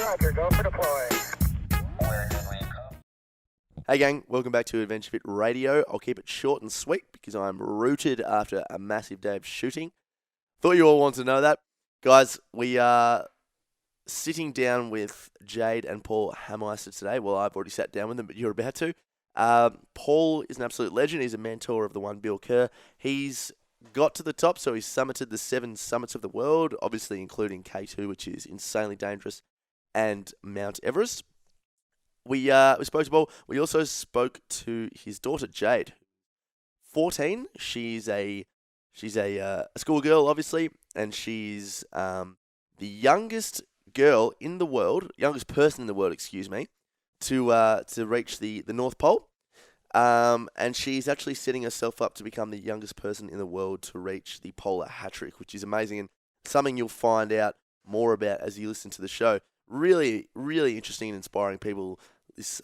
Roger, go for deploy. Hey gang, welcome back to Adventure Fit Radio. I'll keep it short and sweet because I'm rooted after a massive day of shooting. Thought you all wanted to know that. Guys, we are sitting down with Jade and Paul Hameister today. Well, I've already sat down with them, but you're about to. Paul is an absolute legend. He's a mentor of the one Bill Kerr. He's got to the top, so he's summited the 7 summits of the world, obviously including K2, which is insanely dangerous, and Mount Everest. We spoke to Paul. We also spoke to his daughter Jade, 14. She's a schoolgirl, obviously, and she's the youngest girl in the world, youngest person in the world, to reach the North Pole. And she's actually setting herself up to become the youngest person in the world to reach the polar hat trick, which is amazing and something you'll find out more about as you listen to the show. Really, really interesting and inspiring people. This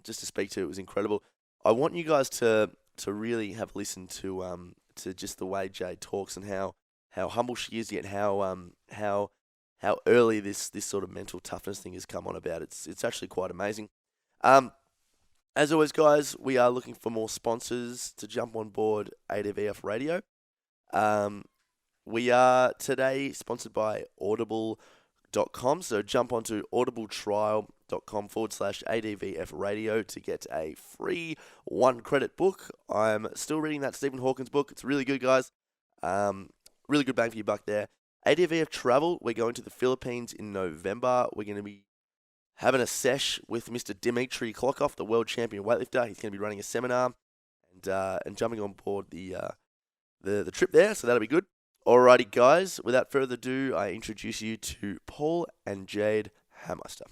just to speak to, it was incredible. I want you guys to really have a listen to just the way Jade talks and how humble she is, yet how early this sort of mental toughness thing has come on about. It's actually quite amazing. As always, guys, we are looking for more sponsors to jump on board ADVF Radio. We are today sponsored by Audible.com, so jump onto audibletrial.com/ADVF Radio to get a free 1-credit book. I'm still reading that Stephen Hawkins book. It's really good, guys. Really good bang for your buck there. ADVF Travel, we're going to the Philippines in November. We're going to be having a sesh with Mr. Dimitri Klokov, the world champion weightlifter. He's going to be running a seminar and jumping on board the trip there, so that'll be good. Alrighty, guys, without further ado, I introduce you to Paul and Jade Hameister.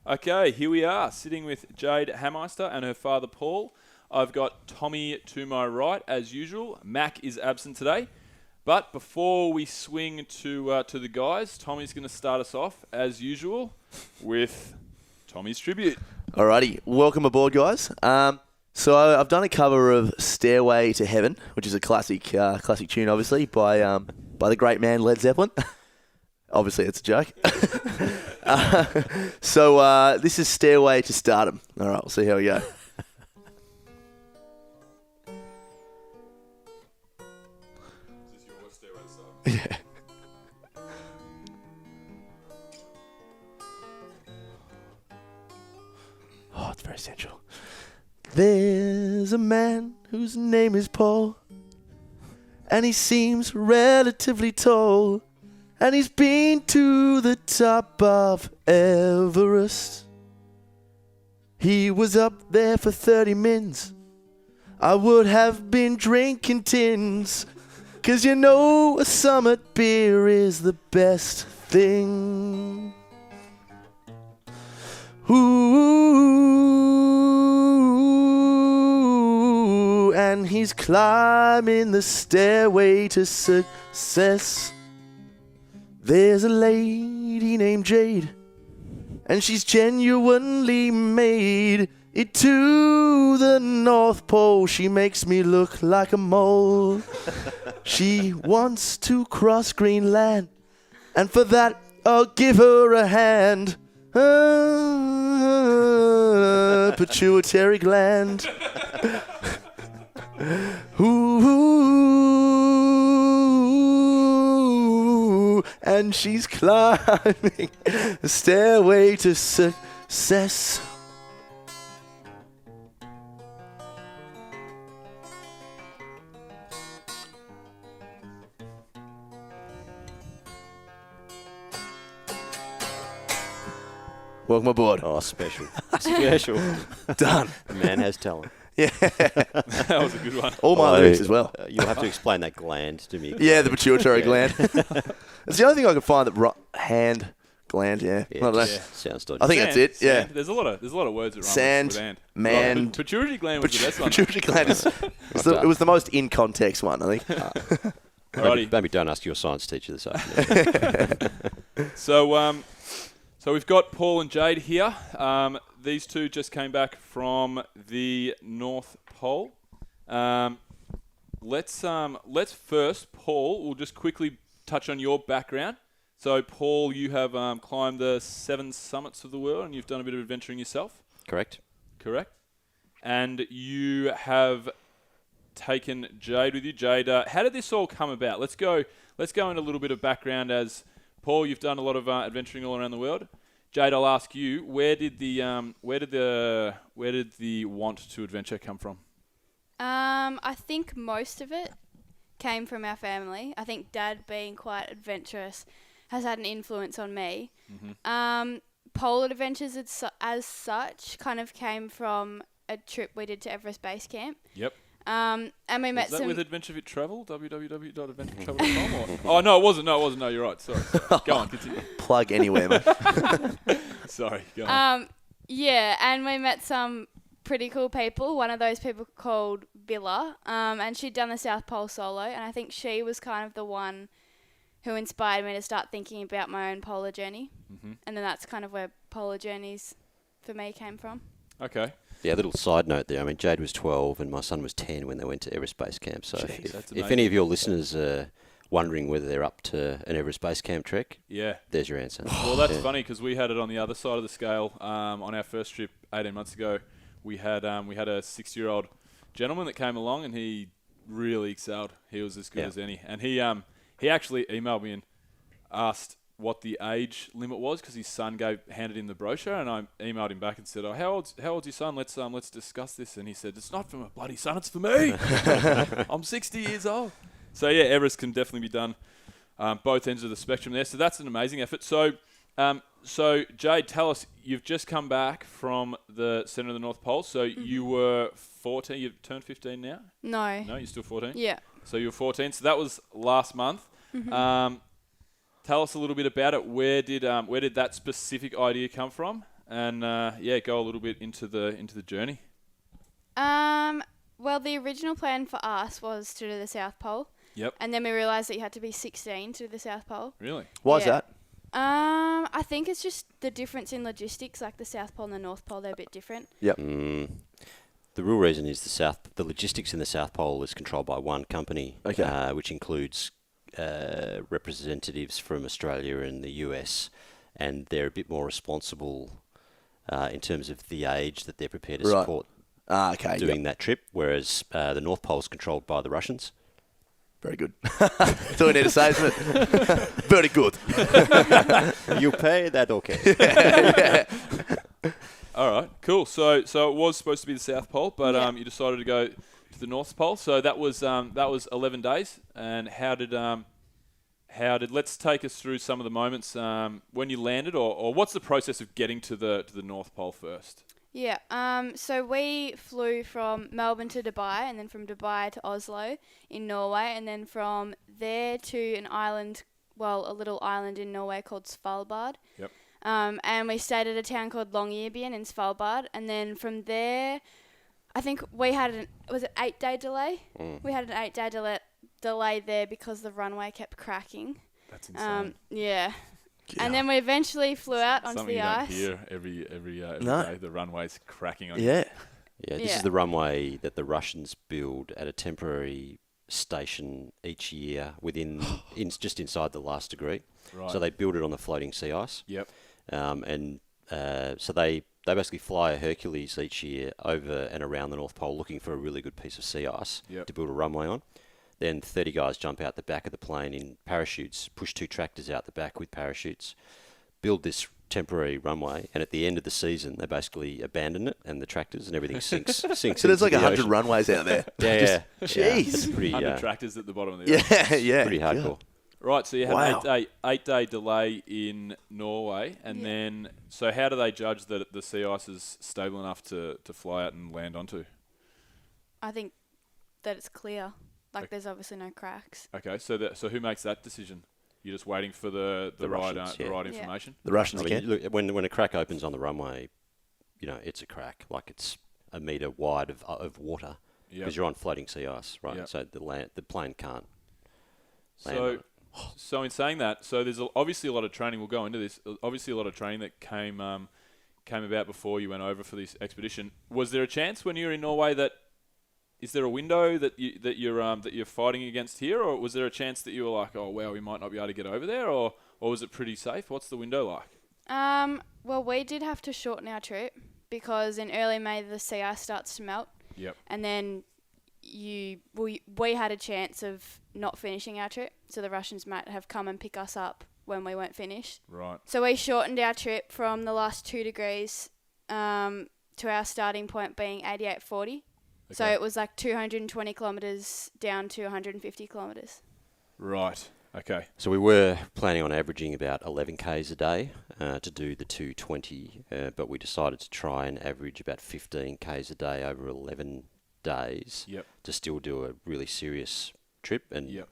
Okay, here we are, sitting with Jade Hameister and her father Paul. I've got Tommy to my right, as usual. Mac is absent today. But before we swing to the guys, Tommy's going to start us off, as usual, with Tommy's tribute. Alrighty, welcome aboard, guys. So I've done a cover of "Stairway to Heaven," which is a classic tune, obviously, by the great man Led Zeppelin. Obviously, it's a joke. So this is "Stairway to Stardom." All right, we'll see how we go. Is this your Stairway to Stardom? Yeah. Oh, it's very sensual. There's a man whose name is Paul, and he seems relatively tall, and he's been to the top of Everest. He was up there for 30 mins. I would have been drinking tins, 'cause you know a summit beer is the best thing. Ooh, and he's climbing the stairway to success. There's a lady named Jade, and she's genuinely made it to the North Pole. She makes me look like a mole. She wants to cross Greenland, and for that I'll give her a hand. Pituitary gland. Ooh, and she's climbing the stairway to success. Welcome aboard. Oh, special. Special. Done. The man has talent. Yeah. That was a good one. All my lyrics as well. You'll have to explain that gland to me. Yeah, the pituitary Yeah. gland. It's the only thing I could find that hand gland, yeah. I don't know. Yeah. Sounds dodgy. I think that's it, yeah. Sand. There's a lot of words that rhyme Sand, with and. man. Pituitary gland was the best one. Pituitary gland is, it was the most in context one, I think. Alrighty. Maybe don't ask your science teacher this afternoon. So we've got Paul and Jade here. These two just came back from the North Pole. let's first, Paul, we'll just quickly touch on your background. So, Paul, you have climbed the 7 summits of the world, and you've done a bit of adventuring yourself. Correct. Correct. And you have taken Jade with you. Jade, how did this all come about? Let's go into a little bit of background. As Paul, you've done a lot of adventuring all around the world. Jade, I'll ask you, where did the want to adventure come from? I think most of it came from our family. I think Dad, being quite adventurous, has had an influence on me. Mm-hmm. Polar adventures as such kind of came from a trip we did to Everest Base Camp. Yep. And we met Was that some... with Adventure Fit Travel? www.adventuretravel.com? Oh, no, it wasn't. No, you're right. Sorry. Go on, continue. Plug anywhere, mate. Sorry, go on. Yeah, and we met some pretty cool people. One of those people called Villa, and she'd done the South Pole solo, and I think she was kind of the one who inspired me to start thinking about my own polar journey. Mm-hmm. And then that's kind of where polar journeys for me came from. Okay. Yeah, a little side note there. I mean, Jade was 12 and my son was 10 when they went to Everest Base Camp. So Jeez, if any of your listeners are wondering whether they're up to an Everest Base Camp trek, Yeah. there's your answer. Well, that's Yeah. funny because we had it on the other side of the scale. On our first trip 18 months ago, we had a 60-year-old gentleman that came along and he really excelled. He was as good Yeah. as any. And he actually emailed me and asked what the age limit was because his son handed him the brochure, and I emailed him back and said, "Oh, how old's your son? Let's discuss this." And he said, "It's not for my bloody son, it's for me. I'm 60 years old." So yeah, Everest can definitely be done both ends of the spectrum there. So that's an amazing effort. So Jade, tell us, you've just come back from the centre of the North Pole. So you were 14. You've turned 15 now. No. No, you're still 14. Yeah. So you were 14. So that was last month. Tell us a little bit about it. Where did that specific idea come from? And go a little bit into the journey. Well, the original plan for us was to do the South Pole. Yep. And then we realised that you had to be 16 to do the South Pole. Really? Why is Yeah. that? I think it's just the difference in logistics. Like the South Pole and the North Pole, they're a bit different. The real reason is the logistics in the South Pole is controlled by one company, Okay. which includes representatives from Australia and the US, and they're a bit more responsible in terms of the age that they're prepared to Right. support Okay. doing that trip, whereas the North Pole is controlled by the Russians. Very good. That's all we need to say, isn't it? Very good. You pay that, okay? All right. Cool. So it was supposed to be the South Pole, but you decided to go to the North Pole. So that was 11 days. And how did let's take us through some of the moments when you landed, or what's the process of getting to the North Pole first? Yeah. So we flew from Melbourne to Dubai, and then from Dubai to Oslo in Norway, and then from there to an island, a little island in Norway called Svalbard. Yep. And we stayed at a town called Longyearbyen in Svalbard, and then from there, I think we had an 8-day delay. We had an 8-day delay there because the runway kept cracking. That's insane. Yeah. And then we eventually flew out onto Something the you ice. don't hear every No. day. The runway's cracking on you. Yeah. Yeah, this Yeah. is the runway that the Russians build at a temporary station each year just inside the last degree. Right. So they build it on the floating sea ice. Yep. So they basically fly a Hercules each year over and around the North Pole looking for a really good piece of sea ice Yep. to build a runway on. Then 30 guys jump out the back of the plane in parachutes, push 2 tractors out the back with parachutes, build this temporary runway, and at the end of the season, they basically abandon it, and the tractors and everything sinks. So there's into like the 100 ocean. runways out there. Yeah, Jeez. It's pretty, 100 tractors at the bottom of the ocean. Yeah, yeah. pretty hardcore. Right, so you had Wow. an 8-day delay in Norway, and then so how do they judge that the sea ice is stable enough to fly out and land onto? I think that it's clear. Like there's obviously no cracks. Okay, so who makes that decision? You're just waiting for the right Russians, yeah. right Yeah. information. The Russians I mean, again. look, when a crack opens on the runway, it's a crack. Like it's a metre wide of water because Yep. you're on floating sea ice, right? Yep. So the plane can't land on it. So in saying that, so there's obviously a lot of training. We'll go into this. Obviously, a lot of training that came about before you went over for this expedition. Was there a chance when you were in Norway that is there a window that you're fighting against here, or was there a chance that you were like, oh wow, we might not be able to get over there, or was it pretty safe? What's the window like? Well, we did have to shorten our trip because in early May the sea ice starts to melt. Yep. And then we had a chance of not finishing our trip, so the Russians might have come and pick us up when we weren't finished. Right. So we shortened our trip from the last 2 degrees to our starting point being 88.40. So Okay. it was like 220 kilometres down to 150 kilometres. Right. Okay. So we were planning on averaging about 11 k's a day to do the 220, but we decided to try and average about 15 k's a day over 11 days Yep. to still do a really serious trip and Yep.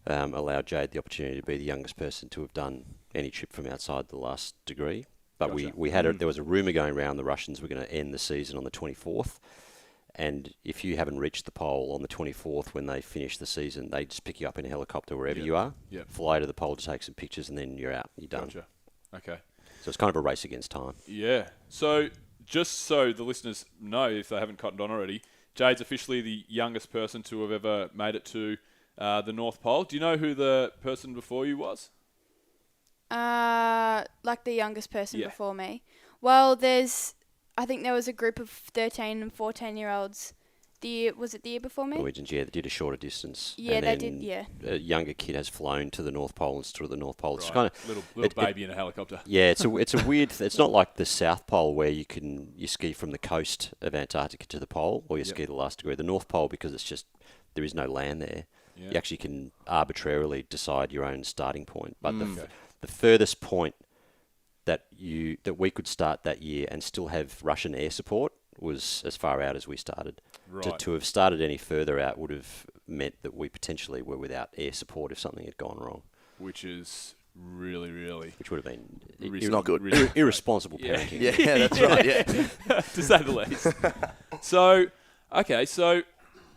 allow Jade the opportunity to be the youngest person to have done any trip from outside the last degree. But Gotcha. we had there was a rumour going around the Russians were going to end the season on the 24th. And if you haven't reached the pole on the 24th when they finish the season, they just pick you up in a helicopter wherever Yep. you are, Yep. fly to the pole to take some pictures, and then you're out. You're done. Gotcha. Okay. So it's kind of a race against time. Yeah. So just so the listeners know, if they haven't cottoned on already, Jade's officially the youngest person to have ever made it to the North Pole. Do you know who the person before you was? Like the youngest person Yeah. before me. Well, I think there was a group of 13 and 14-year-olds. Was it the year before me? Norwegians, yeah, they did a shorter distance. Yeah, and they then did, yeah. A younger kid has flown to the North Pole and stood at the North Pole. It's Right. kind of little baby in a helicopter. yeah, it's a weird. It's not like the South Pole where you ski from the coast of Antarctica to the pole, or you Yep. ski the last degree. The North Pole, because there is no land there. Yeah. You actually can arbitrarily decide your own starting point. But Okay. the furthest point that we could start that year and still have Russian air support was as far out as we started. Right. To have started any further out would have meant that we potentially were without air support if something had gone wrong, Which is really, really which would have been Risky. Not good. irresponsible Yeah. parenting. Yeah, that's right. Yeah. to say the least. So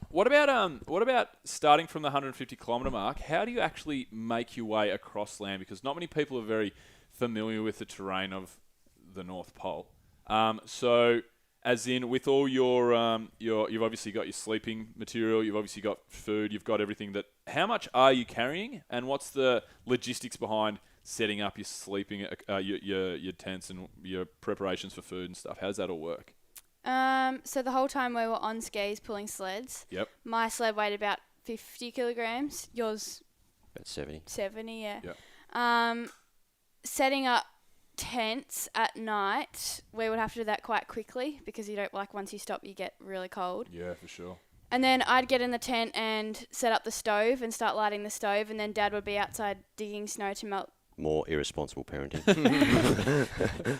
what about starting from the 150 kilometre mark? How do you actually make your way across land? Because not many people are very familiar with the terrain of the North Pole. So as in with all you've obviously got your sleeping material, you've obviously got food, you've got everything how much are you carrying, and what's the logistics behind setting up your sleeping, your tents and your preparations for food and stuff? How does that all work? So the whole time we were on skis pulling sleds, Yep. my sled weighed about 50 kilograms. Yours About 70. 70, yeah. Yep. Setting up tents at night, we would have to do that quite quickly because you don't once you stop, you get really cold. Yeah, for sure. And then I'd get in the tent and set up the stove and start lighting the stove, and then Dad would be outside digging snow to melt. More irresponsible parenting.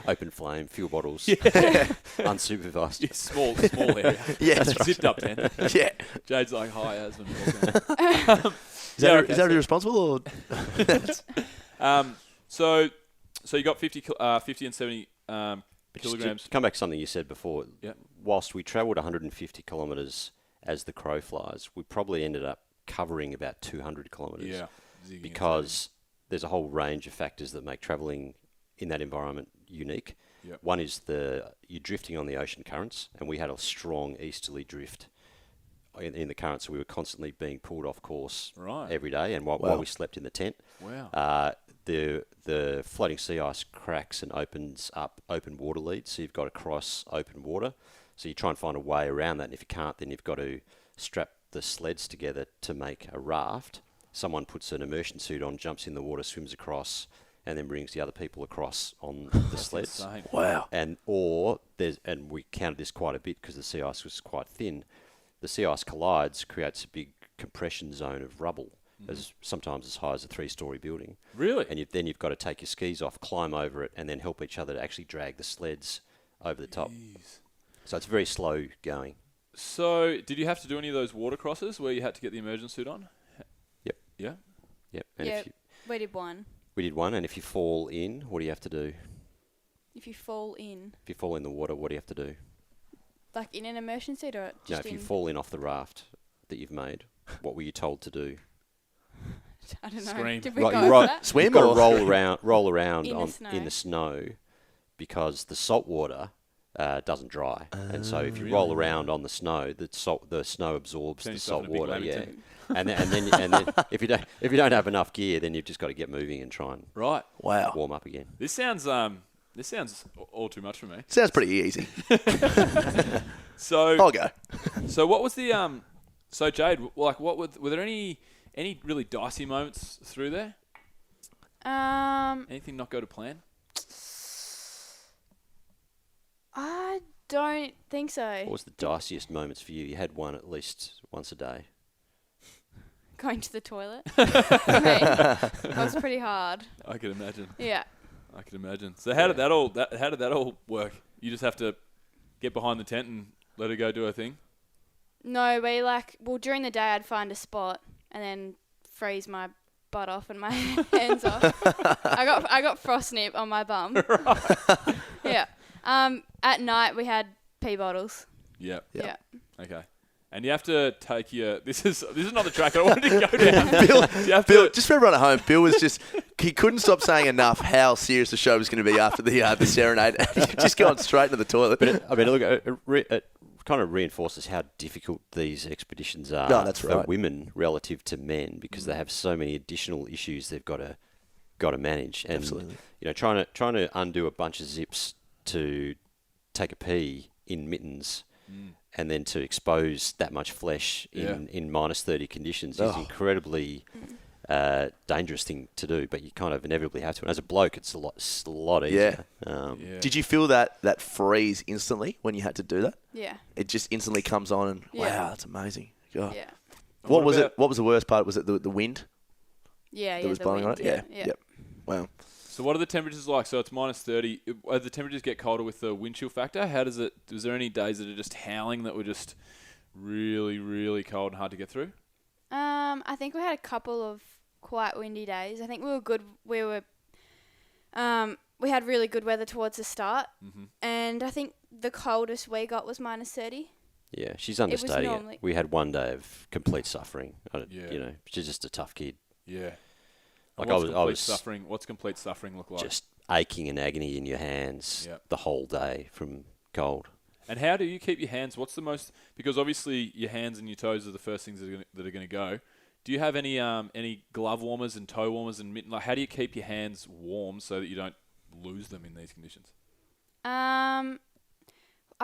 Open flame, fuel bottles, unsupervised. Yeah, small area. Yeah, that's right. Zipped up tent. Yeah. Jade's like, hi, husband. Is that irresponsible or? So you got 50 and 70 But just to kilograms. come back to something you said before. Yep. Whilst we travelled 150 kilometres as the crow flies, we probably ended up covering about 200 kilometres. Yeah. zigging Because there's a whole range of factors that make travelling in that environment unique. Yep. One is you're drifting on the ocean currents, and we had a strong easterly drift in the currents, so we were constantly being pulled off course Right. every day, and while we slept in the tent. Wow. The floating sea ice cracks and opens up open water leads, so you've got to cross open water. So you try and find a way around that, and if you can't, then you've got to strap the sleds together to make a raft. Someone puts an immersion suit on, jumps in the water, swims across, and then brings the other people across on the sleds. Insane. Wow. And we counted this quite a bit because the sea ice was quite thin. The sea ice collides, creates a big compression zone of rubble, sometimes as high as a 3-story building. Really? And then you've got to take your skis off, climb over it, and then help each other to actually drag the sleds over the top. Jeez. So it's very slow going. So did you have to do any of those water crosses where you had to get the immersion suit on? Yep. Yeah. Yep. And Yeah, we did one. we did one, and if you fall in, what do you have to do? If you fall in, If you fall in the water, what do you have to do? like in an immersion suit or No, just if you in? fall in off the raft that you've made, what were you told to do? I don't know. Scream. Did we Right, go you over roll- that? Swim You've got or to roll around In the in the snow because the salt water doesn't dry, and so if you roll around on the snow, the snow absorbs Turn the yourself salt into a big water. Yeah, Lamington. and then if you don't have enough gear, then you've just got to get moving and try and Right. Wow. warm up again. This sounds all too much for me. Sounds pretty easy. So I'll go. So what was the So Jade, like, what were there any really dicey moments through there? Anything not go to plan? I don't think so. What was the diciest moments for you? You had one at least once a day. Going to the toilet. That was pretty hard. I can imagine. Yeah. I can imagine. So how did that all work? You just have to get behind the tent and let her go do her thing? No, during the day I'd find a spot and then freeze my butt off and my hands off. I got frost nip on my bum. Yeah. At night we had pee bottles. Yeah. Yeah. Okay. And you have to take your. This is not the track I wanted to go down. Bill, just for everyone at home, Bill was he couldn't stop saying enough how serious the show was going to be after the serenade. Just going straight into the toilet. But it kind of reinforces how difficult these expeditions are that's for right. women relative to men, because they have so many additional issues they've got to manage. And Absolutely. trying to undo a bunch of zips to take a pee in mittens. And then to expose that much flesh in minus 30 conditions is incredibly dangerous thing to do, but you kind of inevitably have to. And as a bloke, it's a lot easier. Did you feel that freeze instantly when you had to do that? Yeah. It just instantly comes on and Yeah. wow, that's amazing. God. Yeah. What was it? What was the worst part? Was it the wind Yeah. that was the blowing on wind, it? Yeah. Yep. Wow. So what are the temperatures like? So it's minus 30. The temperatures get colder with the wind chill factor. How does it? Was there any days that are just howling that were just really, really cold and hard to get through? I think we had a couple of quite windy days. I think we were good. We had really good weather towards the start, and I think the coldest we got was minus 30. Yeah, she's understating it. normally- We had one day of complete suffering. Yeah. She's just a tough kid. Yeah. Like What's I complete was suffering. What's complete suffering look like? just aching and agony in your hands Yep. the whole day from cold. And how do you keep your hands? What's the most? Because obviously your hands and your toes are the first things that are going to go. Do you have any glove warmers and toe warmers and mitten? Like, how do you keep your hands warm so that you don't lose them in these conditions? I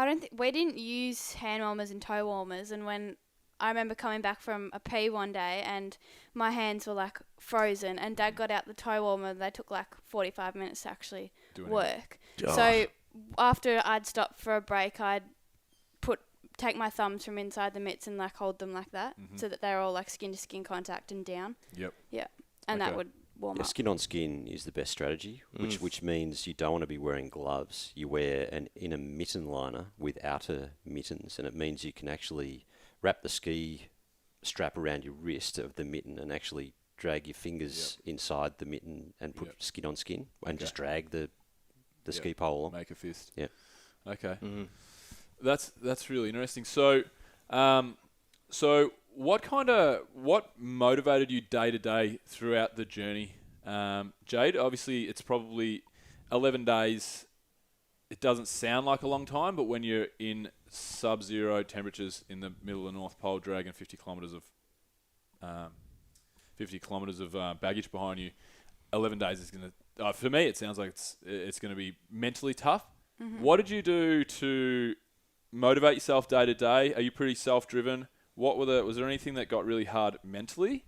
don't think we didn't use hand warmers and toe warmers, and when I remember coming back from a pee one day and my hands were like frozen, and Dad got out the toe warmer. They took like 45 minutes to actually work. Oh. So after I'd stop for a break, I'd take my thumbs from inside the mitts and like hold them like that, so that they're all like skin to skin contact and down. Yep. Yeah, and Okay. that would warm Yeah, up. skin on skin is the best strategy, which means you don't want to be wearing gloves. You wear an inner mitten liner with outer mittens, and it means you can actually wrap the ski strap around your wrist of the mitten and actually drag your fingers inside the mitten and put skin on skin and just drag the ski pole along. Make a fist. Yeah. Okay. That's really interesting. So, what motivated you day to day throughout the journey, Jade? Obviously, it's probably 11 days. It doesn't sound like a long time, but when you're in sub-zero temperatures in the middle of the North Pole, dragging 50 kilometres of baggage behind you, 11 days is going to. For me, it sounds like it's going to be mentally tough. What did you do to motivate yourself day to day? Are you pretty self-driven? Was there anything that got really hard mentally?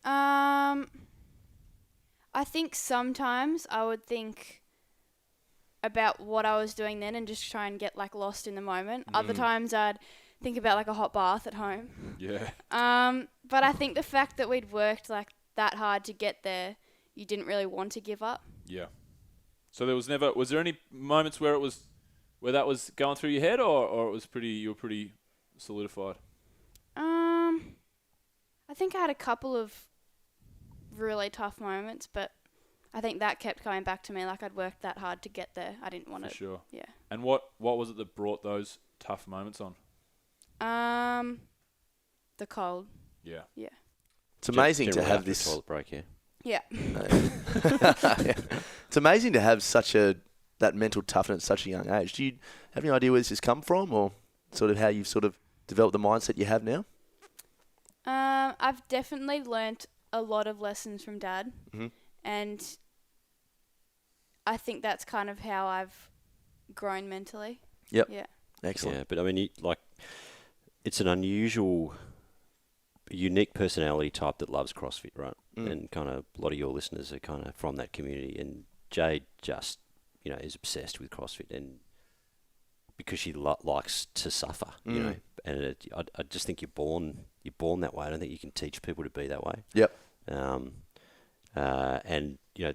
I think sometimes I would think about what I was doing then and just try and get like lost in the moment. Other times I'd think about like a hot bath at home. Yeah. But I think the fact that we'd worked like that hard to get there, you didn't really want to give up. Yeah. So was there any moments where that was going through your head, or it was you were pretty solidified? I think I had a couple of really tough moments, but I think that kept coming back to me. Like I'd worked that hard to get there. I didn't want For to. sure. Yeah. And what was it that brought those tough moments on? The cold. Yeah. Yeah. It's amazing to Generally have after a this. toilet break, yeah. Yeah. It's amazing to have such a that mental toughness at such a young age. Do you have any idea where this has come from, or sort of how you've sort of developed the mindset you have now? I've definitely learnt a lot of lessons from Dad, and I think that's kind of how I've grown mentally. Yep. Yeah. Excellent. Yeah, but I mean, it's an unusual, unique personality type that loves CrossFit, right? And kind of a lot of your listeners are kind of from that community. And Jade just, is obsessed with CrossFit, and because she likes to suffer, And I just think you're born that way. I don't think you can teach people to be that way. Yep. And you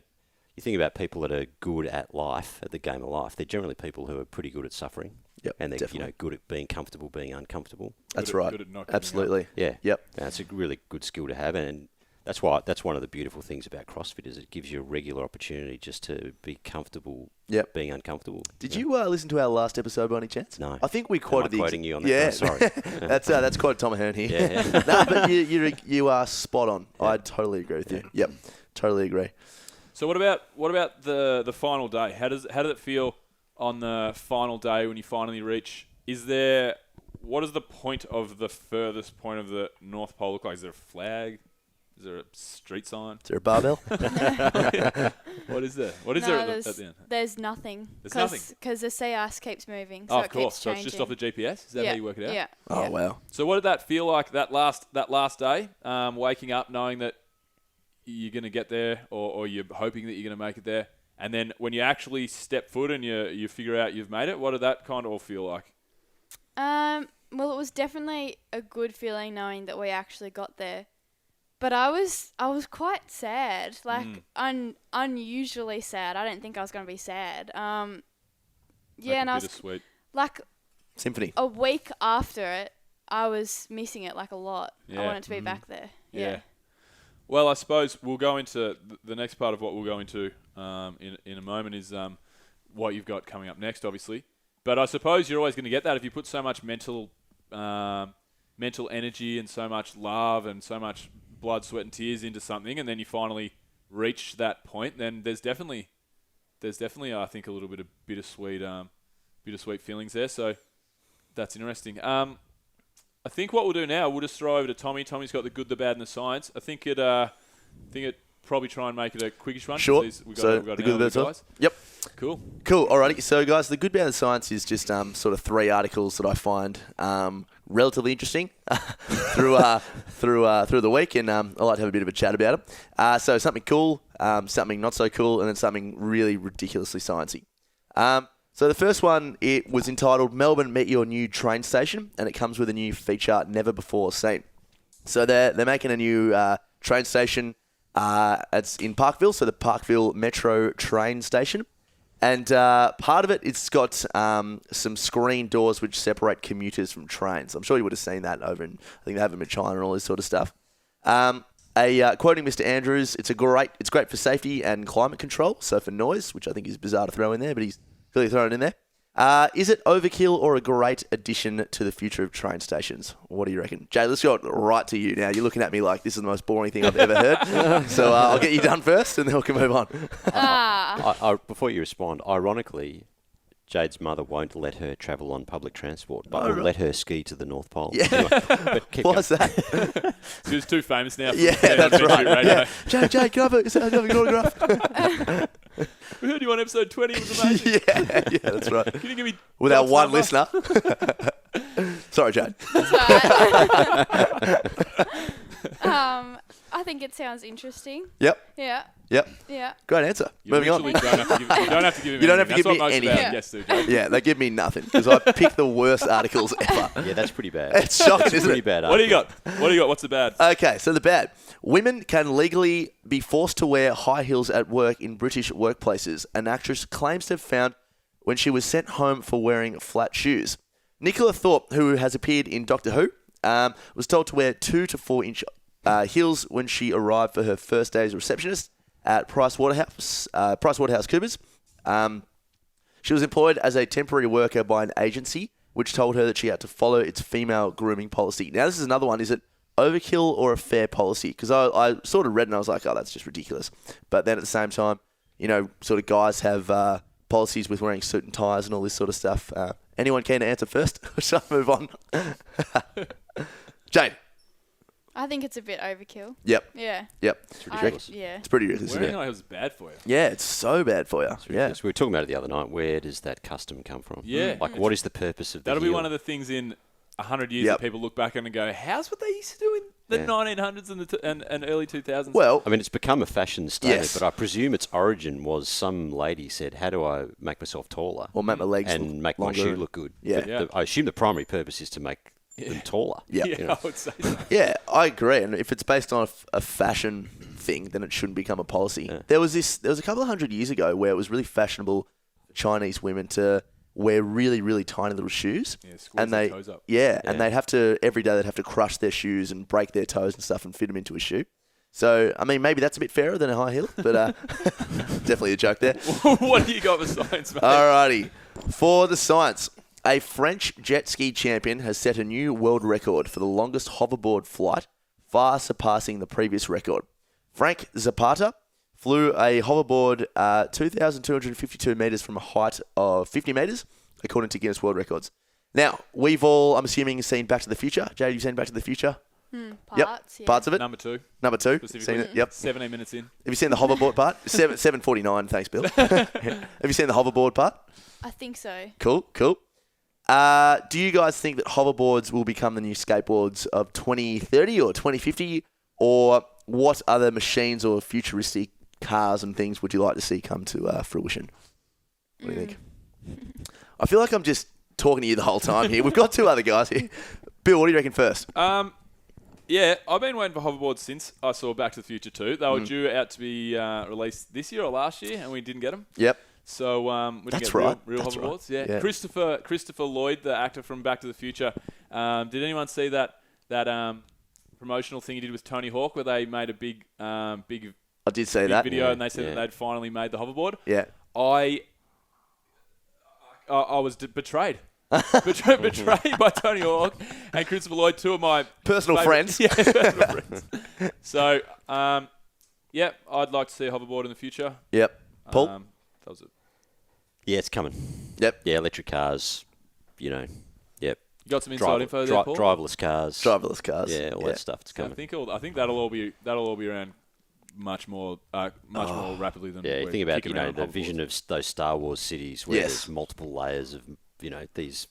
think about people that are good at life, at the game of life. They're generally people who are pretty good at suffering. Yep. And they're definitely. good at being comfortable, being uncomfortable. That's Good at- right. good at not giving up. Absolutely. Yeah. Yep. That's a really good skill to have, and that's one of the beautiful things about CrossFit is it gives you a regular opportunity just to be comfortable. Yep. Being uncomfortable. Did you listen to our last episode by any chance? No. I think we quoted Am I the quoting you on that? Yeah, Oh, sorry. that's quite Tom Ahern here. Yeah. No, but you are spot on. I totally agree with you. Yep, totally agree. So what about the final day? How did it feel on the final day when you finally reach? What is the point of the furthest point of the North Pole look like? Is there a flag? Is there a street sign? Is there a barbell? What is there? What is No, there at there's, the end? there's nothing. There's nothing? Because the sea ice keeps moving, so Oh, it of course. keeps So changing. it's just off the GPS? Is that how you work it out? Yeah. Oh yeah. wow. So what did that feel like that last day, waking up knowing that you're going to get there or you're hoping that you're going to make it there? And then when you actually step foot and you figure out you've made it, what did that kind of all feel like? Well, it was definitely a good feeling knowing that we actually got there. But I was quite sad, unusually sad. I didn't think I was going to be sad. And I was bittersweet. like Symphony. a week after it, I was missing it like a lot. Yeah. I wanted to be back there. Yeah. Well, I suppose we'll go into the next part of what we'll go into in a moment is what you've got coming up next, obviously. But I suppose you're always going to get that if you put so much mental energy and so much love and so much blood, sweat, and tears into something, and then you finally reach that point. Then there's definitely I think a little bit of bittersweet feelings there. So that's interesting. I think what we'll do now, we'll just throw over to Tommy. Tommy's got the good, the bad, and the science. I think it probably try and make it a quickish one. Sure. We've got So an hour the good, with the you bad, guys. Yep. Cool. Cool. Alrighty. So, guys, the good, bad, and science is just sort of 3 articles that I find relatively interesting through the week, and I like to have a bit of a chat about them. So, something cool, something not so cool, and then something really ridiculously sciencey. So, the first one, it was entitled "Melbourne Met Your New Train Station," and it comes with a new feature never before seen. So, they're making a new train station. It's in Parkville, so the Parkville Metro train station. And part of it, it's got some screen doors which separate commuters from trains. I'm sure you would have seen that over in, I think they have them in China and all this sort of stuff. Quoting Mr. Andrews, it's great for safety and climate control, so for noise, which I think is bizarre to throw in there, but he's clearly thrown it in there. Is it overkill or a great addition to the future of train stations? What do you reckon? Jay, let's go right to you now. You're looking at me like this is the most boring thing I've ever heard. So I'll get you done first and then we can move on. Before you respond, ironically, Jade's mother won't let her travel on public transport, but will let her ski to the North Pole. Yeah. Anyway, but keep Why's going. that? She was too famous now. For Yeah, that's right. Radio. Yeah. Jay, can I have an autograph? We heard you on episode 20. It was amazing. yeah, that's right. Can you give me With our Doc's one number? listener. Sorry, Jade. I think it sounds interesting. Yep. Yeah. Yeah. Great answer. You Moving on. literally don't have to give him You don't have anything. to give That's me what most anything. of our Yeah. guests do, Jade. Yeah, they give me nothing because I picked the worst articles ever. Yeah, that's pretty bad. It's shocking, isn't Pretty it? bad. What do you got? What's the bad? Okay, so the bad. Women can legally be forced to wear high heels at work in British workplaces. An actress claims to have found when she was sent home for wearing flat shoes. Nicola Thorpe, who has appeared in Doctor Who, was told to wear 2 to 4 inch heels when she arrived for her first day as a receptionist at PricewaterhouseCoopers. She was employed as a temporary worker by an agency, which told her that she had to follow its female grooming policy. Now, this is another one. Is it overkill or a fair policy? Because I sort of read and I was like, oh, that's just ridiculous. But then at the same time, sort of guys have policies with wearing suit and ties and all this sort of stuff. Anyone keen to answer first? Shall I move on? Jade. I think it's a bit overkill. Yep. Yeah. It's ridiculous. Yeah. It's pretty ridiculous, isn't Wearing it? high heels is bad for you. Yeah, it's so bad for you. It's Yeah. ridiculous. We were talking about it the other night. Where does that custom come from? Yeah. Like, what is the purpose of the That'll be heel? one of the things in 100 years Yep. that people look back on and go, how's what they used to do in the Yeah. 1900s and early 2000s? Well, I mean, it's become a fashion statement, Yes. but I presume its origin was some lady said, "How do I make myself taller or make my legs and make my longer. shoe look good?" Yeah. But Yeah. I assume the primary purpose is to make them taller. Yeah. yeah, you know. I would say so. Yeah, I agree. And if it's based on a fashion thing, then it shouldn't become a policy. Yeah. There was a couple of hundred years ago where it was really fashionable for Chinese women to wear really, really tiny little shoes. Yeah, squeeze And their they, toes up. yeah, Yeah. and they'd have to, every day they'd have to crush their shoes and break their toes and stuff and fit them into a shoe. So, I mean, maybe that's a bit fairer than a high heel, but definitely a joke there. What do you got for science, mate? Alrighty. For the science, a French jet ski champion has set a new world record for the longest hoverboard flight, far surpassing the previous record. Frank Zapata flew a hoverboard 2,252 metres from a height of 50 metres, according to Guinness World Records. Now, we've all, I'm assuming, seen Back to the Future. Jade, you've seen Back to the Future? Parts. Yeah. Parts of it? Number 2, Number 2. specifically. Seen it? Yep. 17 minutes in. Have you seen the hoverboard part? 7:49. Thanks, Bill. Have you seen the hoverboard part? I think so. Cool. Do you guys think that hoverboards will become the new skateboards of 2030 or 2050? Or what other machines or futuristic cars and things would you like to see come to fruition? What do you think? I feel like I'm just talking to you the whole time here. We've got two other guys here. Bill, what do you reckon first? Yeah, I've been waiting for hoverboards since I saw Back to the Future 2. They were Mm. due out to be released this year or last year, and we didn't get them. Yep. So we didn't That's get right. real That's right. hoverboards. Yeah. Yeah. Christopher Lloyd, the actor from Back to the Future. Did anyone see that promotional thing he did with Tony Hawk, where they made a big I did say that. video Yeah, and they said yeah. that they'd finally made the hoverboard? Yeah. I was betrayed. betrayed by Tony Hawk and Christopher Lloyd, two of my Personal favourite- friends. Yeah, personal friends. So, yeah, I'd like to see a hoverboard in the future. Yep. Paul? That was it. Yeah, it's coming. Yep. Yeah, electric cars. Yep. You got some inside info there, Paul? driverless cars. Driverless cars. Yeah, all that stuff. It's So I coming. think that'll all be around much more rapidly than Yeah, you we're think about kicking around the hoverboards. vision of those Star Wars cities where Yes. there's multiple layers of these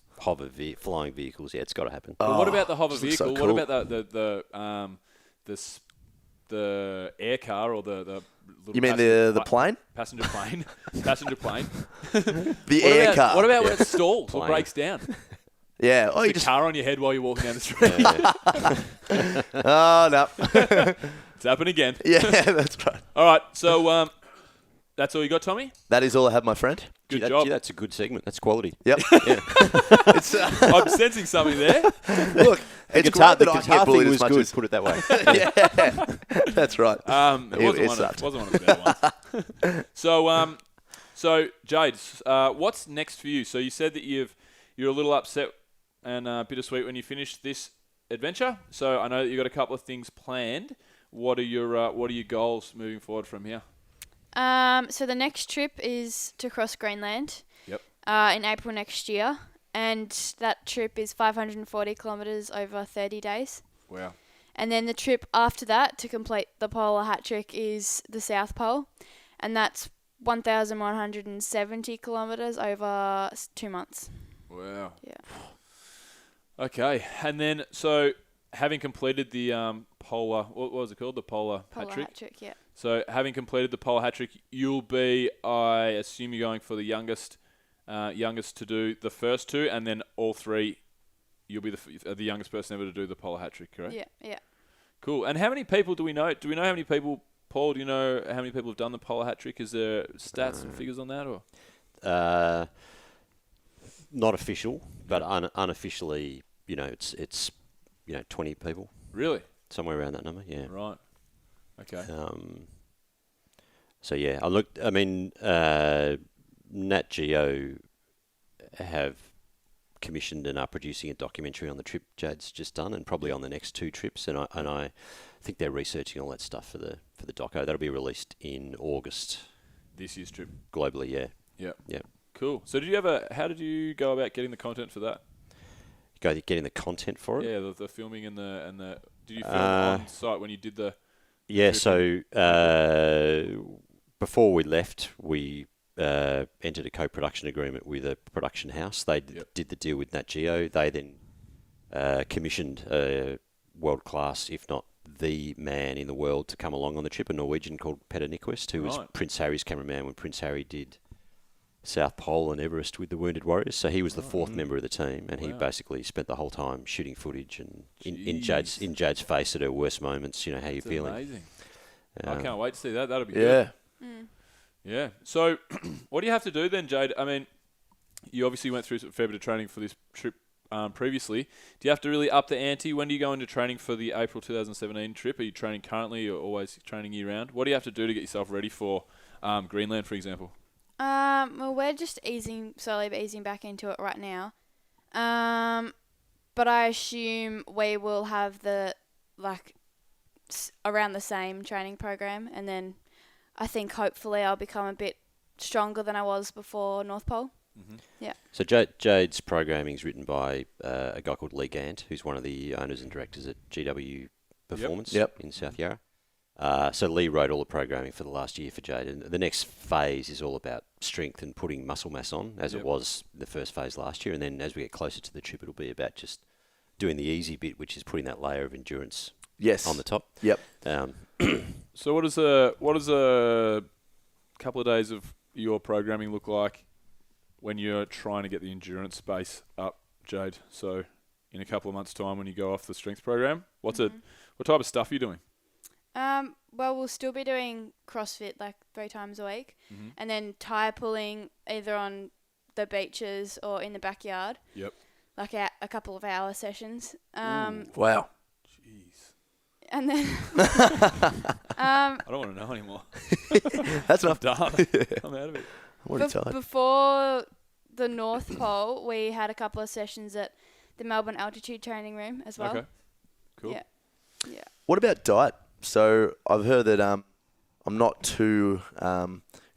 flying vehicles. Yeah, it's got to happen. But what about the hover this looks so vehicle? cool. What about the air car or the little You mean passenger the plane? passenger plane? Passenger plane. The air car. What about when it stalls or Plane. breaks down? Yeah. Oh, you The just. car on your head while you're walking down the street. Oh, no. It's happened again. Yeah, that's right. All right, so that's all you got, Tommy? That is all I have, my friend. Good Gee, job. that's a good segment. That's quality. Yep. It's, I'm sensing something there. look, it's great that I guitar get bullied thing as was much good. as. Put it that way. Yeah, that's right. It wasn't it one sucked. of the better ones. So Jade, what's next for you? So you said that you're a little upset and bittersweet when you finished this adventure. So I know that you've got a couple of things planned. What are your goals moving forward from here? So the next trip is to cross Greenland. Yep. In April next year, and that trip is 540 kilometers over 30 days. Wow. And then the trip after that to complete the polar hat trick is the South Pole, and that's 1,170 kilometers over 2 months. Wow. Yeah. Okay, and then so having completed the polar, what was it called? The polar Polar hat trick. hat trick, yeah. So having completed the polar hat trick, you'll be, I assume you're going for the youngest to do the first two, and then all three, you'll be the youngest person ever to do the polar hat trick, correct? Yeah. Cool. And how many people do we know? Do we know how many people, Paul, do you know how many people have done the polar hat trick? Is there stats and figures on that? Or Not official, but unofficially, it's 20 people, Really? somewhere around that number. Yeah. Right. Okay. So yeah, I looked. I mean, Nat Geo have commissioned and are producing a documentary on the trip Jade's just done, and probably on the next two trips. And I think they're researching all that stuff for the doco. That'll be released in August This year's trip. globally. Yeah. Yeah. Yeah. Cool. So how did you go about getting the content for that? Getting the content for it. Yeah, the filming and the. Did you film on site when you did the? Yeah. Tripping. So before we left, we entered a co-production agreement with a production house. They did the deal with Nat Geo. They then commissioned a world-class, if not the man in the world, to come along on the trip, a Norwegian called Petter Nyquist, who was Prince Harry's cameraman when Prince Harry did South Pole and Everest with the Wounded Warriors. So he was the fourth member of the team, and he basically spent the whole time shooting footage and in Jade's face at her worst moments. How you feeling? Amazing. I can't wait to see that. That'll be Yeah. good. Yeah. So, what do you have to do then, Jade? I mean, you obviously went through a fair bit of training for this trip previously. Do you have to really up the ante? When do you go into training for the April 2017 trip? Are you training currently or always training year-round? What do you have to do to get yourself ready for Greenland, for example? Well, we're just slowly easing back into it right now. But I assume we will have around the same training program, and then I think hopefully I'll become a bit stronger than I was before North Pole. Mm-hmm. Yeah. So Jade's programming is written by a guy called Lee Gant, who's one of the owners and directors at GW Performance in South Yarra. So Lee wrote all the programming for the last year for Jade, and the next phase is all about strength and putting muscle mass on, as it was the first phase last year. And then as we get closer to the trip, it'll be about just doing the easy bit, which is putting that layer of endurance on the top. Yep. So what does a couple of days of your programming look like when you're trying to get the endurance base up, Jade? So in a couple of months' time, when you go off the strength program, what type of stuff are you doing? Well, we'll still be doing CrossFit 3 times a week, and then tire pulling either on the beaches or in the backyard. Yep. A couple of hour sessions. Wow. Jeez. And then I don't want to know anymore. That's enough. Done. I'm out of it. I'm already tired. Before the North Pole, we had a couple of sessions at the Melbourne Altitude Training Room as well. Okay. Cool. Yeah. What about diet? So I've heard that I'm not too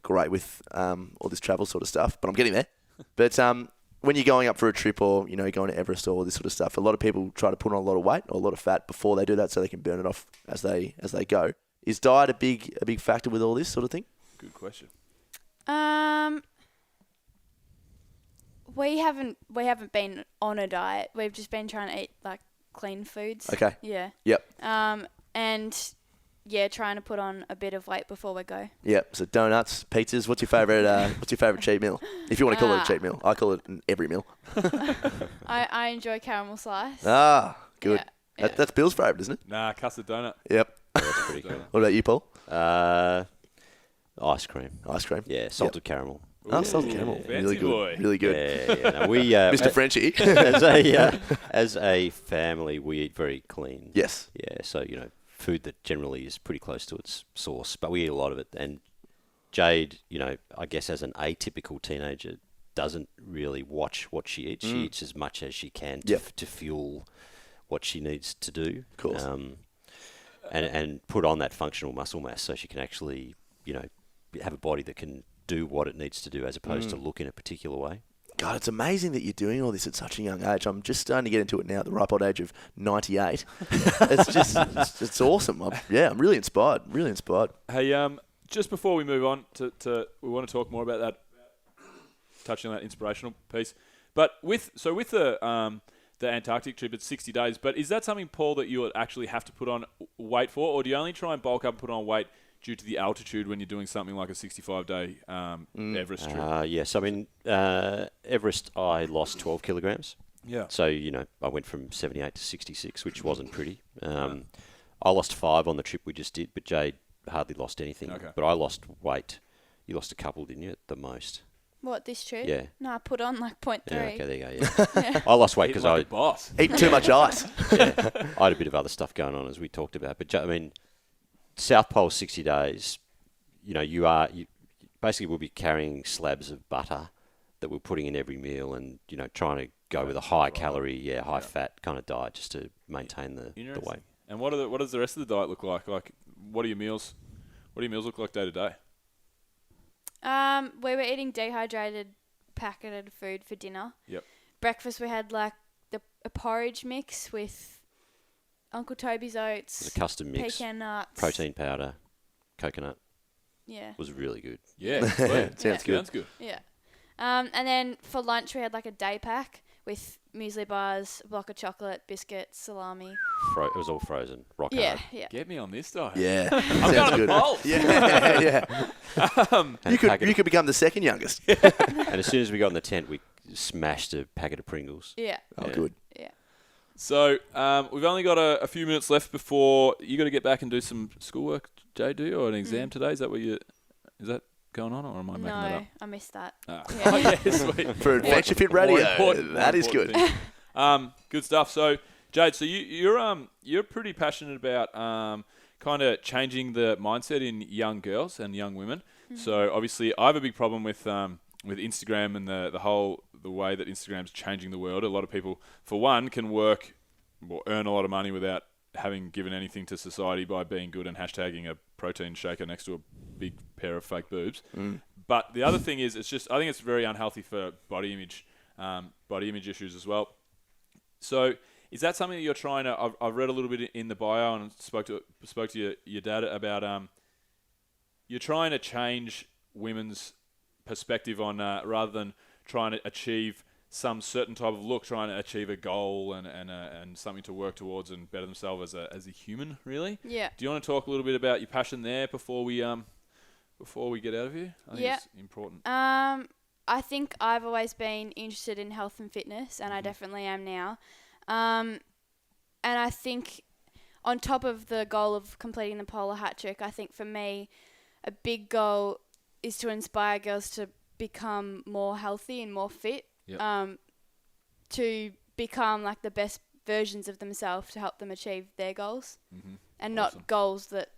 great with all this travel sort of stuff, but I'm getting there. But when you're going up for a trip or going to Everest or all this sort of stuff, a lot of people try to put on a lot of weight or a lot of fat before they do that, so they can burn it off as they go. Is diet a big factor with all this sort of thing? Good question. We haven't been on a diet. We've just been trying to eat clean foods. Okay. Yeah. Yep. And trying to put on a bit of weight before we go. Yep. So donuts, pizzas. What's your favorite cheat meal? If you want to call it a cheat meal, I call it an every meal. I enjoy caramel slice. Good. Yeah. That's Bill's favorite, isn't it? Nah, custard donut. Yep. That's pretty good. What about you, Paul? Ice cream. Ice cream. Yeah, salted caramel. Salted caramel. Fancy Really good. boy. Really good. Yeah. No, we, Mr. Frenchie. as a family, we eat very clean. Yes. Yeah, so, food that generally is pretty close to its source, but we eat a lot of it. And Jade, I guess as an atypical teenager, doesn't really watch what she eats. She eats as much as she can to fuel what she needs to do. Of course. And put on that functional muscle mass so she can actually, have a body that can do what it needs to do as opposed to look in a particular way. God, it's amazing that you're doing all this at such a young age. I'm just starting to get into it now at the ripe old age of 98. It's awesome. I'm really inspired. Really inspired. Hey, just before we move on we want to talk more about that, touching on that inspirational piece. But with the Antarctic trip, it's 60 days. But is that something, Paul, that you would actually have to put on weight for, or do you only try and bulk up and put on weight due to the altitude when you're doing something like a 65-day Everest trip? Yes, I mean, Everest, I lost 12 kilograms. Yeah. So, I went from 78 to 66, which wasn't pretty. I lost 5 on the trip we just did, but Jade hardly lost anything. Okay. But I lost weight. You lost a couple, didn't you, at the most? What, this trip? Yeah. No, I put on 0.3. Yeah, okay, there you go, yeah. I lost weight because Eat like a boss. Eating too much ice. I had a bit of other stuff going on, as we talked about. But, I mean, South Pole 60 days, you basically will be carrying slabs of butter that we're putting in every meal and, trying to go with a high calorie, high fat kind of diet just to maintain the weight. And what does the rest of the diet look like? Like, what do your meals look like day to day? We were eating dehydrated packeted food for dinner. Yep. Breakfast we had like a porridge mix with Uncle Toby's It oats, was a custom mix. pecan nuts. Protein powder, coconut. Yeah. Was really good. Yeah, sweet. Sounds good. Sounds good. Yeah. And then for lunch we had like a day pack with muesli bars, a block of chocolate, biscuits, salami. It was all frozen. Rock Yeah, hard. yeah. Get me on this, though. Yeah, I'm sounds going to good. bowl. Yeah, yeah. And You a packet could become the second youngest. and as soon as we got in the tent, we smashed a packet of Pringles. Yeah. Oh, Yeah. good. Yeah. So we've only got a few minutes left before you got to get back and do some schoolwork, Jay, do you? Or an exam today? Is that what you... Is that going on, or am I making that No, up? I missed that. Ah. Yeah. Oh, yeah, sweet. For Adventure Fit More Radio, important- that more is good. important thing. Good stuff. So, Jade, so you're pretty passionate about kind of changing the mindset in young girls and young women. So obviously, I have a big problem with Instagram and the way that Instagram's changing the world. A lot of people, for one, can work or earn a lot of money without having given anything to society by being good and hashtagging a protein shaker next to a big pair of fake boobs. But the other thing is, I think it's very unhealthy for body image issues as well. So is that something that you're trying to? I've read a little bit in the bio and spoke to your dad about. You're trying to change women's perspective on rather than trying to achieve some certain type of look, trying to achieve a goal and something to work towards and better themselves as a human, really. Yeah. Do you want to talk a little bit about your passion there before we get out of here? I think it's important. I think I've always been interested in health and fitness, and I definitely am now. And I think on top of the goal of completing the polar hat trick, I think for me, a big goal is to inspire girls to become more healthy and more fit. Yep. To become like the best versions of themselves to help them achieve their goals, and Awesome. not goals that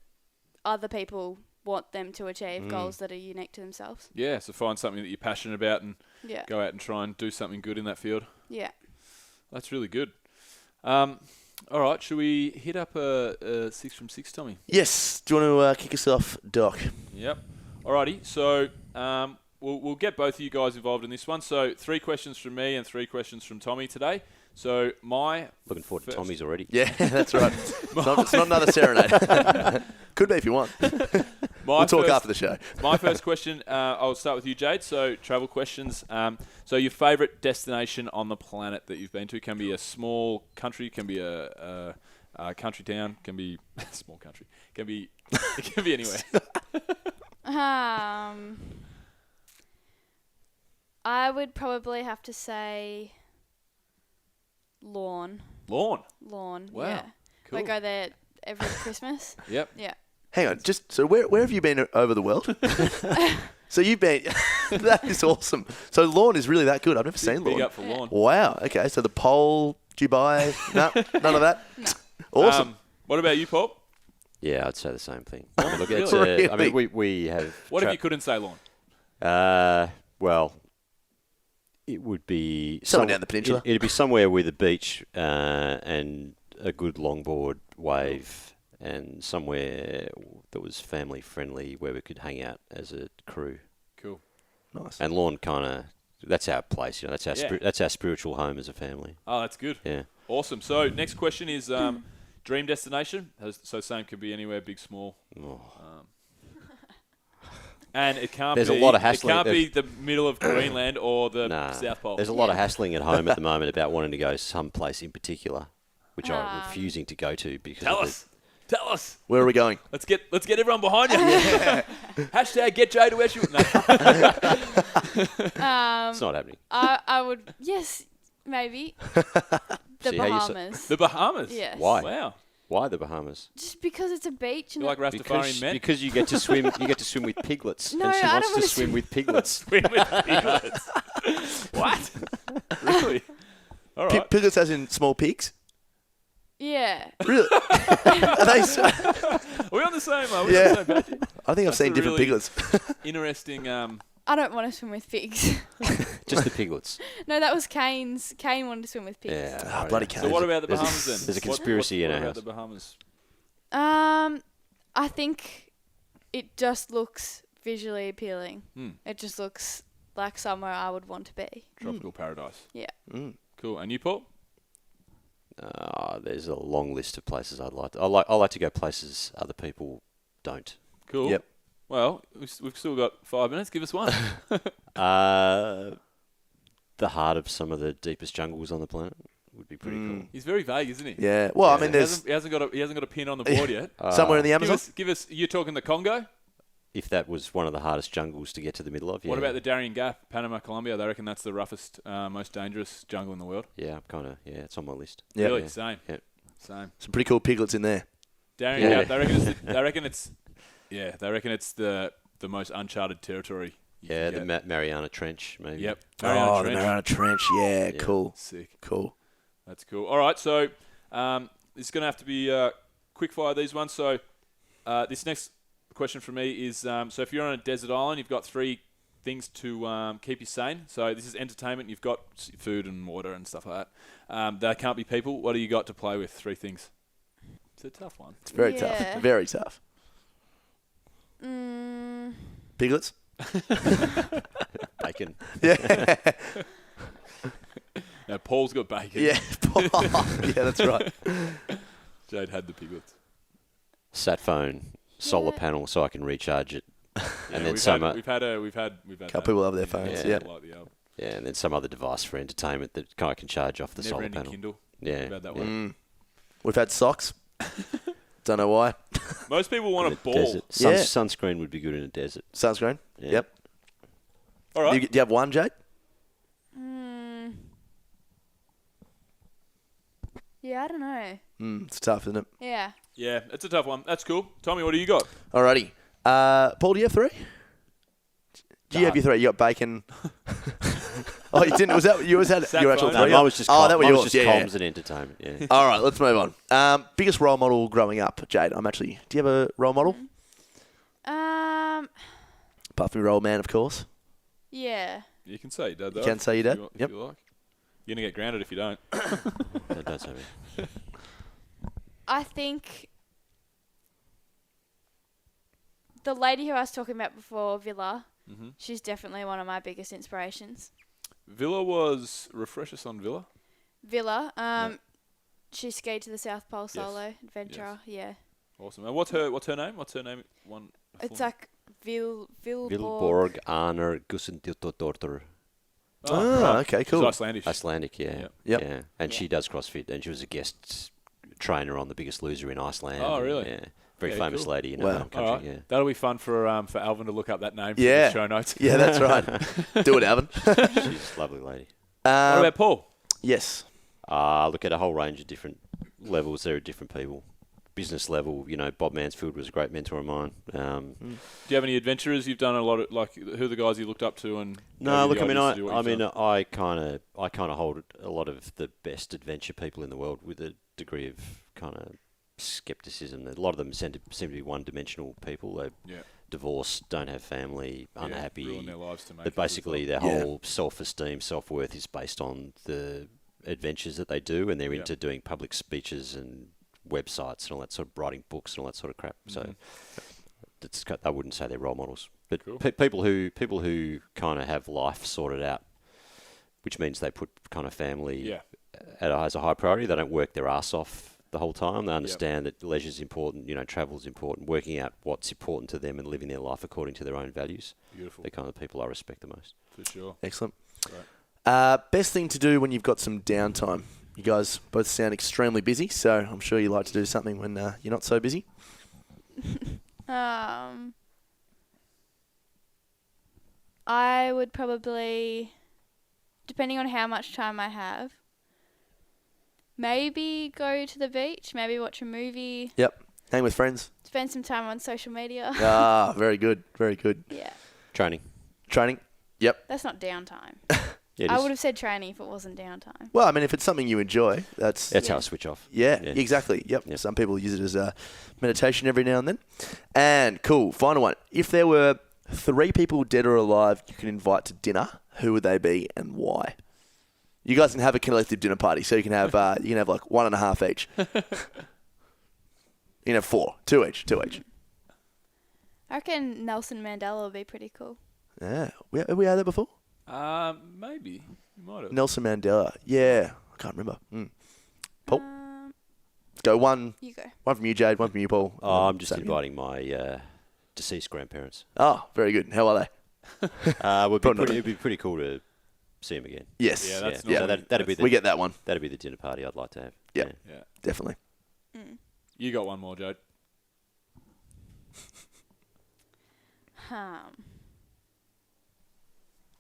other people want them to achieve, goals that are unique to themselves. Yeah, so find something that you're passionate about and Yeah. go out and try and do something good in that field. Yeah. That's really good. All right, should we hit up a 6 from 6, Tommy? Yes. Do you want to kick us off, Doc? Yep. Alrighty, so we'll get both of you guys involved in this one. So 3 questions from me and 3 questions from Tommy today. So Looking forward to Tommy's already. Yeah, that's right. It's not another serenade. Could be if you want. We'll talk after the show. My first question, I'll start with you, Jade. So travel questions. So your favourite destination on the planet that you've been to can be a small country, can be a country town, can be a small country, it can be anywhere. I would probably have to say Lawn. Lawn. Wow. Yeah. Cool. I go there every Christmas. Yep. Yeah. Hang on. So where have you been over the world? So you've been. That is awesome. So Lawn is really that good. I've never seen Big Lawn. up for Lawn. Wow. Okay. So the pole, Dubai. No, none of that. No. Awesome. What about you, Paul? Yeah, I'd say the same thing. I mean, look, Really? it's, I Really? mean, we have. What if you couldn't say Lawn? Well, it would be Somewhere down the peninsula. It'd be somewhere with a beach and a good longboard wave, and somewhere that was family friendly where we could hang out as a crew. Cool. Nice. And Lawn kind of. That's our place, you know. That's our Yeah. that's our spiritual home as a family. Oh, that's good. Yeah. Awesome. So next question is dream destination. So same could be anywhere, big, small. Oh. And it can't There's be. a lot of hassling. It can't be the middle of Greenland or the Nah, South Pole. There's a lot of hassling at home at the moment about wanting to go someplace in particular, which I'm Um, refusing to go to because Tell of us. Tell us. Where are we going? Let's get everyone behind you. Hashtag get Jay to where she. No. it's not happening. I would, yes, maybe. The See how you say- Bahamas. The Bahamas. Yes. Why? Wow. Why the Bahamas? Just because it's a beach. And You like Rastafarian men? Because you get to swim. You get to swim with piglets, No, and she I wants don't to wanna swim swim- with piglets. Swim with piglets. What? Really? All right. Piglets as in small pigs? yeah. Really? Are they so- Are we on the same? Are we Yeah. on the same page? I think I've That's seen a different really- piglets. Interesting. I don't want to swim with pigs. Just the piglets. No, that was Kane's. Kane wanted to swim with pigs. Yeah. Ah, right, bloody yeah. So what about the There's a- Bahamas then? there's a conspiracy in what our about house. the Bahamas? I think it just looks visually appealing. Hmm. It just looks like somewhere I would want to be. Tropical paradise. Mm. Cool. And you, Paul? There's a long list of places I'd like. I like to go places other people don't. Cool. Yep. Well, we've still got 5 minutes. Give us one. The heart of some of the deepest jungles on the planet would be pretty cool. He's very vague, isn't he? Yeah. Well, I mean, He there's hasn't got a pin on the board yet. somewhere in the Amazon. Give us. You're talking the Congo. If that was one of the hardest jungles to get to the middle of, yeah. What about the Darien Gap, Panama, Colombia? They reckon that's the roughest, most dangerous jungle in the world. Yeah, it's on my list. Yeah. Really? Yeah. Same. Yeah. Same. Some pretty cool piglets in there. Darien Yeah. Gap. They reckon it's the most uncharted territory. you Yeah, can the get. Mariana Trench, maybe. Yep. The Mariana Trench. Mariana Trench. Yeah, Yeah. cool. Sick. Cool. That's cool. All right, so it's going to have to be quick fire these ones. So this next question for me is, so if you're on a desert island, you've got 3 things to keep you sane. So this is entertainment. You've got food and water and stuff like that. They can't be people. What do you got to play with? 3 things. It's a tough one. It's very Yeah. tough. Very tough. Piglets? Bacon. Yeah. Now, Paul's got bacon. Yeah. Yeah, that's right. Jade had the piglets. Sat phone, solar Yeah. panel, so I can recharge it. And then we've some, had Couple that. people have their phones. Yeah. Yeah. Like the and then some other device for entertainment that I can charge off the solar never-ending panel. Kindle. Yeah. We've had that one. We've had socks. Don't know why. Most people want In a the ball. desert. Yeah. Sunscreen would be good in a desert. Sunscreen. Yeah. Yep. All right. Do you have one, Jade? Yeah, I don't know. It's tough, isn't it? Yeah. Yeah, it's a tough one. That's cool. Tommy, what do you got? Alrighty. Paul, do you have 3? Do you have your 3? You got bacon. Oh, you didn't? Was that yours? Had Sat your actual phone. 3? No, mine was just oh, that was mine yours. was just Yeah, comms and entertainment. Yeah. All right, let's move on. Biggest role model growing up, Jade. Do you have a role model? Apart from your old man, of course. Yeah. You can say your dad, though. You can say your dad. If Yep. you like. You're going to get grounded if you don't. No, don't say me. I think the lady who I was talking about before, Villa, she's definitely one of my biggest inspirations. Villa was... Refresh us on Villa. Villa, she skied to the South Pole solo, adventurer, yeah. Awesome. And what's her name? What's her name? It's like Vilborg. Vilborg Arner Gussentiltortor. Okay, cool. It's Icelandic. Icelandic, yeah. Yep. Yep. Yeah. And she does CrossFit, and she was a guest trainer on The Biggest Loser in Iceland. Oh, and, really? Yeah. Very Yeah, famous cool. lady in Wow. her home country, All right. yeah. That'll be fun for Alvin to look up that name for Yeah. the show notes. Yeah, that's right. Do it, Alvin. She's a lovely lady. What about Paul? Yes. Look at a whole range of different levels. There are different people. Business level, Bob Mansfield was a great mentor of mine. Do you have any adventurers you've done a lot of, like, who are the guys you looked up to? And No, gave look, you the I ideas to do what you've done? I kind of hold a lot of the best adventure people in the world with a degree of kind of skepticism. A lot of them seem to be one-dimensional people. They're divorced, don't have family, unhappy. Ruin their lives to make But it as basically, well. their whole self-esteem, self-worth is based on the adventures that they do, and they're into doing public speeches and websites and all that sort of writing books and all that sort of crap. So I wouldn't say they're role models, but Cool. people who kind of have life sorted out, which means they put kind of family as a high priority. They don't work their ass off the whole time. They understand that leisure's important, travel's important, working out what's important to them and living their life according to their own values. Beautiful. They're kind of the people I respect the most. For sure. Excellent. Right. Best thing to do when you've got some downtime. You guys both sound extremely busy, so I'm sure you like to do something when you're not so busy. I would probably, depending on how much time I have, maybe go to the beach, maybe watch a movie, Yep. Hang with friends. spend some time on social media. Very good. Very good. Yeah, Training. Training. Yep. that's not downtime. Yeah, it I is. would have said training if it wasn't downtime. Well, I mean, if it's something you enjoy, that's That's how I switch off. yeah, Yeah. exactly. Yep. Yep. Some people use it as a meditation every now and then. And cool. Final one. If there were 3 people, dead or alive, you could invite to dinner, who would they be and why? You guys can have a collective dinner party, so you can have like 1.5 each. You can have 4, 2 each. I reckon Nelson Mandela would be pretty cool. Yeah, have we had that before? Maybe. You might have. Nelson Mandela. Yeah, I can't remember. Paul? Go one You go. from you, Jade, one from you, Paul. Oh, I'm just Same here. inviting my deceased grandparents. Oh, very good. How are they? It'd be pretty cool to see them again. Yes. Yeah, that's Yeah, normally- so that'd be the We get that one. that'd be the dinner party I'd like to have. Yeah. Yeah. Definitely. You got one more, Jade.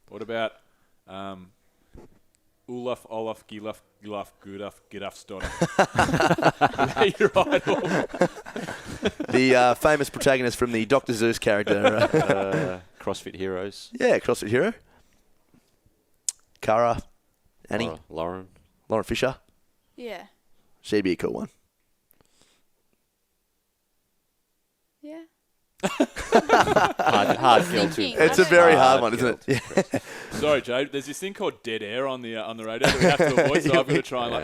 What about Olaf Gilaf Gudaf Gidafsdottir? You're right. The famous protagonist from the Dr. Zeus character. CrossFit heroes. Yeah, CrossFit hero. Cara, Annie, Lauren. Lauren Fisher. Yeah. She'd be a cool one. Yeah. Hard girl Thinking. to. It's a very hard one, isn't it? Yeah. Sorry, Jade. There's this thing called dead air on the radio that we have to avoid, so I've got to try and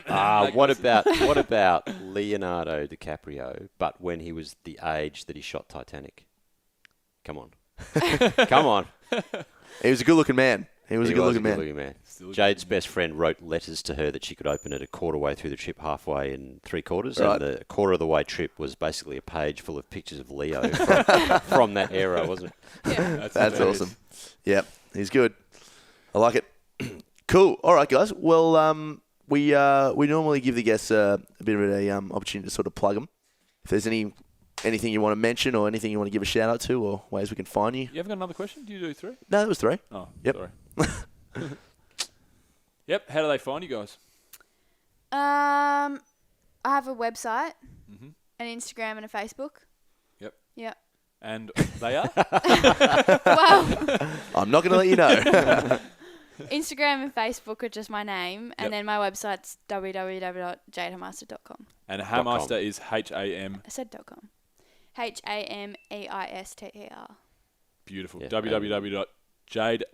like. What about Leonardo DiCaprio? But when he was the age that he shot Titanic. Come on. Come on. He was a good-looking man. He was a good-looking man. man. Still a Jade's best friend wrote letters to her that she could open at a quarter way through the trip, halfway and 3/4. Right. And the quarter of the way trip was basically a page full of pictures of Leo from that era, wasn't it? Yeah. That's awesome. Yep, he's good. I like it. Cool. All right, guys. Well, we normally give the guests a bit of a opportunity to sort of plug them. If there's anything you want to mention or anything you want to give a shout out to or ways we can find you. You haven't got another question? Do you do 3? No, that was 3. Oh, Yep. sorry. Yep. How do they find you guys? I have a website, Mm-hmm. an Instagram, and a Facebook. Yep. Yep. And they are? Well, I'm not going to let you know. Instagram and Facebook are just my name, Yep. and then my website's www.jadehamaster.com. And Hameister is HAM. I said .com. HAMEISTER. Beautiful. Yeah. www.jadehamister.com.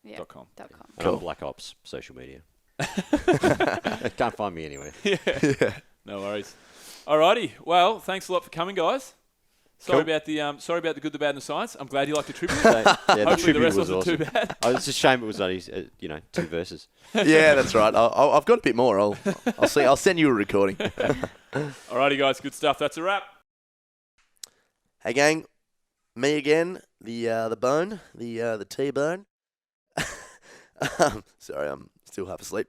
Yeah. .com. .com. Cool. Black Ops, social media. Can't find me anywhere. No worries. Alrighty. Well, thanks a lot for coming, guys. Sorry Cool. about the good, the bad, and the science. I'm glad you liked the tribute. The Hopefully the tribute rest was wasn't too awesome. bad. Oh, it's a shame it was only 2 verses. Yeah, that's right. I've got a bit more. I'll see. I'll send you a recording. Alrighty, guys. Good stuff. That's a wrap. Hey, gang. Me again. The bone. The T-bone. Sorry, I'm still half asleep.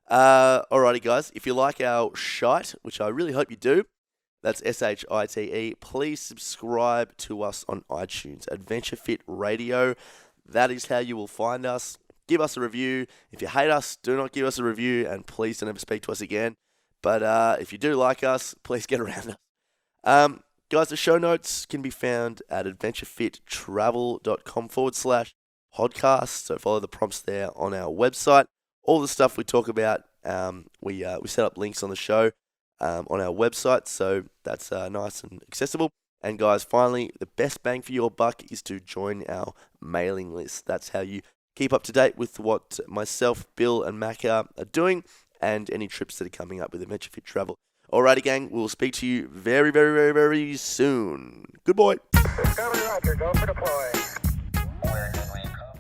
Alrighty, guys. If you like our shite, which I really hope you do, that's SHITE. Please subscribe to us on iTunes. Adventure Fit Radio. That is how you will find us. Give us a review. If you hate us, do not give us a review, and please don't ever speak to us again. But if you do like us, please get around us. Guys, the show notes can be found at adventurefittravel.com/podcast. So follow the prompts there on our website. All the stuff we talk about, we set up links on the show on our website, so that's nice and accessible. And guys, finally, the best bang for your buck is to join our mailing list. That's how you keep up to date with what myself, Bill, and Mac are doing, and any trips that are coming up with Adventure Fit Travel. Alrighty, gang, we'll speak to you very, very, very, very soon. Good boy. Discovery Roger, go for deploy.